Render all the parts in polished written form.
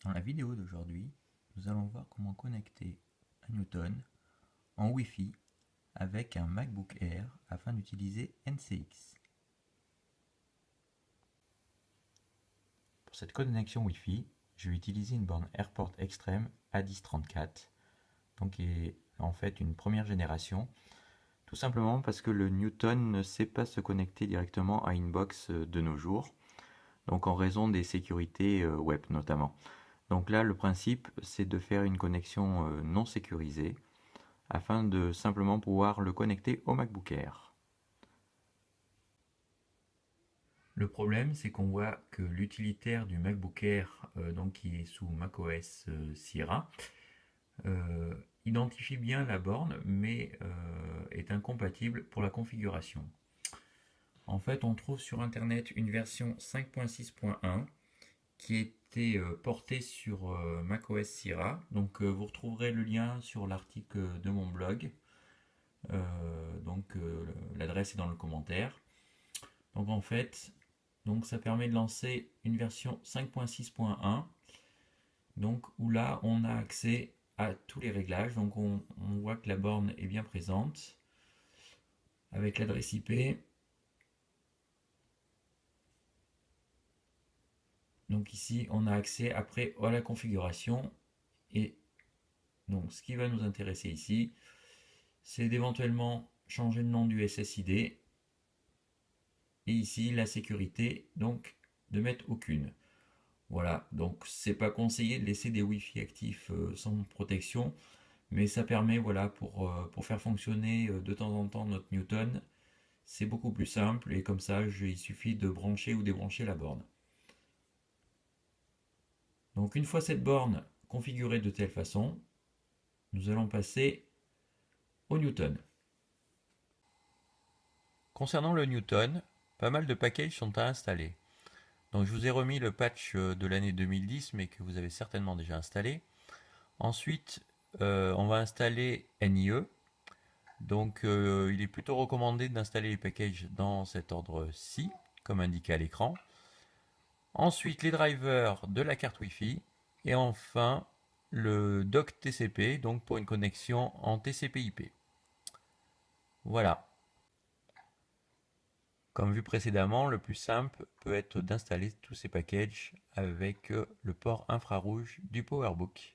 Dans la vidéo d'aujourd'hui, nous allons voir comment connecter un Newton en Wi-Fi avec un MacBook Air afin d'utiliser NCX. Pour cette connexion Wi-Fi, je vais utiliser une borne AirPort Extreme A1034, donc qui est en fait une première génération, tout simplement parce que le Newton ne sait pas se connecter directement à une box de nos jours, donc en raison des sécurités web notamment. Donc là, le principe, c'est de faire une connexion non sécurisée afin de simplement pouvoir le connecter au MacBook Air. Le problème, c'est qu'on voit que l'utilitaire du MacBook Air, donc qui est sous macOS Sierra, identifie bien la borne, mais est incompatible pour la configuration. En fait, on trouve sur Internet une version 5.6.1 qui était portée sur macOS Sierra. Donc vous retrouverez le lien sur l'article de mon blog. L'adresse est dans le commentaire. Donc en fait, ça permet de lancer une version 5.6.1, donc où là on a accès à tous les réglages. Donc on voit que la borne est bien présente avec l'adresse IP. Donc ici on a accès après à la configuration, et donc ce qui va nous intéresser ici, c'est d'éventuellement changer le nom du SSID, et ici la sécurité, donc de mettre aucune. Voilà, donc c'est pas conseillé de laisser des Wi-Fi actifs sans protection, mais ça permet, voilà, pour faire fonctionner de temps en temps notre Newton, c'est beaucoup plus simple, et comme ça il suffit de brancher ou débrancher la borne. Donc une fois cette borne configurée de telle façon, nous allons passer au Newton. Concernant le Newton, pas mal de packages sont à installer. Donc je vous ai remis le patch de l'année 2010, mais que vous avez certainement déjà installé. Ensuite, on va installer NIE. Donc il est plutôt recommandé d'installer les packages dans cet ordre-ci, comme indiqué à l'écran. Ensuite, les drivers de la carte Wi-Fi. Et enfin, le dock TCP, donc pour une connexion en TCP/IP. Voilà. Comme vu précédemment, le plus simple peut être d'installer tous ces packages avec le port infrarouge du PowerBook.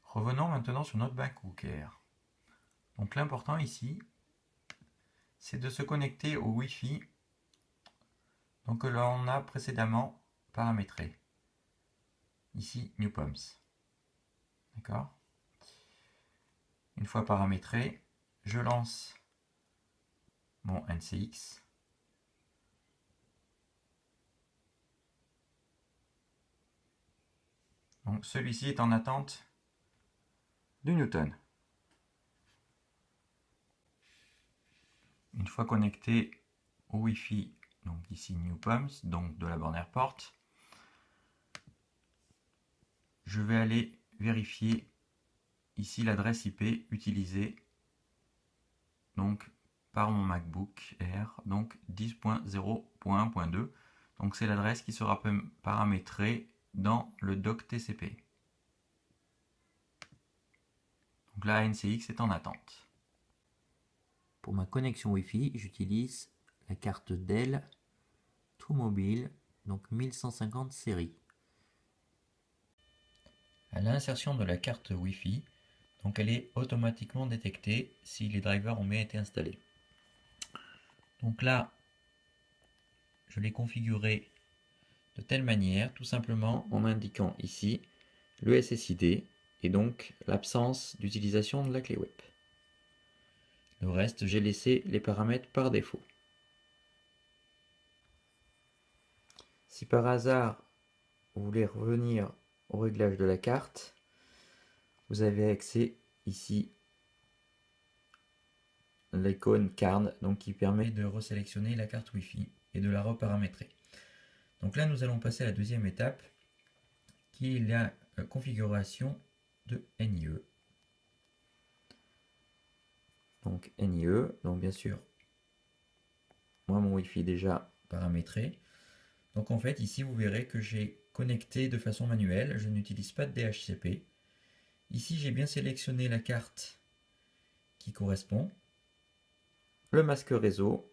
Revenons maintenant sur notre MacBook Air. Donc l'important ici, c'est de se connecter au Wi-Fi que l'on a précédemment paramétré. Ici, newpums. D'accord? Une fois paramétré, je lance mon NCX. Donc celui-ci est en attente du Newton. Une fois connecté au Wi-Fi, donc ici newpums, donc de la borne AirPort, je vais aller vérifier ici l'adresse IP utilisée donc par mon MacBook Air, donc 10.0.1.2. Donc c'est l'adresse qui sera paramétrée dans le dock TCP. Donc là, NCX est en attente. Pour ma connexion Wi-Fi, j'utilise la carte Dell TrueMobile, donc 1150 série. À l'insertion de la carte Wi-Fi, donc elle est automatiquement détectée si les drivers ont bien été installés. Donc là, je l'ai configuré de telle manière, tout simplement en indiquant ici le SSID et donc l'absence d'utilisation de la clé web. Le reste, j'ai laissé les paramètres par défaut. Si par hasard vous voulez revenir au réglage de la carte, vous avez accès ici à l'icône card, donc qui permet de resélectionner la carte Wi-Fi et de la reparamétrer. Donc là, nous allons passer à la deuxième étape, qui est la configuration de NIE. Donc NIE, donc bien sûr, moi mon Wi-Fi est déjà paramétré. Donc en fait, ici, vous verrez que j'ai connecté de façon manuelle, je n'utilise pas de DHCP. Ici, j'ai bien sélectionné la carte qui correspond, le masque réseau,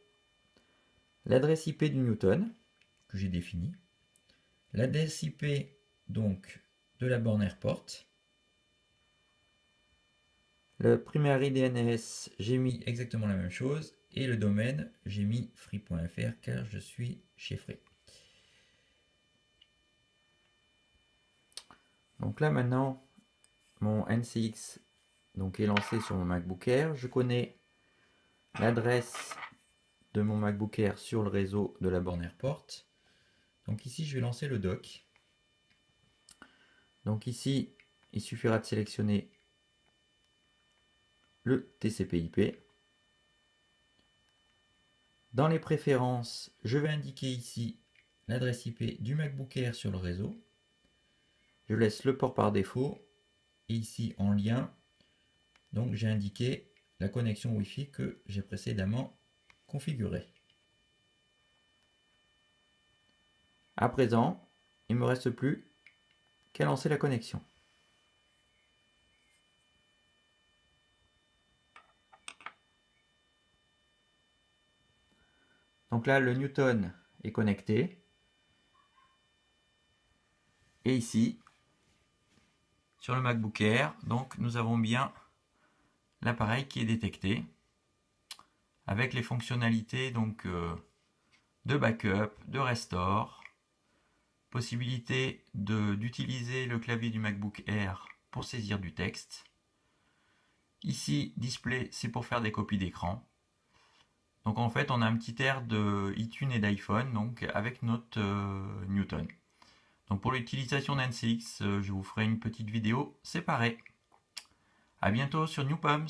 l'adresse IP du Newton que j'ai défini, l'adresse IP donc de la borne Airport, le primary DNS, j'ai mis exactement la même chose, et le domaine, j'ai mis free.fr car je suis chez Free. Donc là maintenant, mon NCX donc, est lancé sur mon MacBook Air. Je connais l'adresse de mon MacBook Air sur le réseau de la borne Airport. Donc ici, je vais lancer le dock. Donc ici, il suffira de sélectionner le TCP/IP. Dans les préférences, je vais indiquer ici l'adresse IP du MacBook Air sur le réseau. Je laisse le port par défaut. Et ici, en lien, donc j'ai indiqué la connexion Wi-Fi que j'ai précédemment configurée. À présent, il ne me reste plus qu'à lancer la connexion. Donc là, le Newton est connecté. Et ici, sur le MacBook Air, donc nous avons bien l'appareil qui est détecté avec les fonctionnalités donc de backup, de restore, possibilité d'utiliser le clavier du MacBook Air pour saisir du texte. Ici, display, c'est pour faire des copies d'écran. Donc en fait, on a un petit air de iTunes et d'iPhone, donc avec notre Newton. Donc pour l'utilisation d'NCX, je vous ferai une petite vidéo séparée. A bientôt sur New Palms.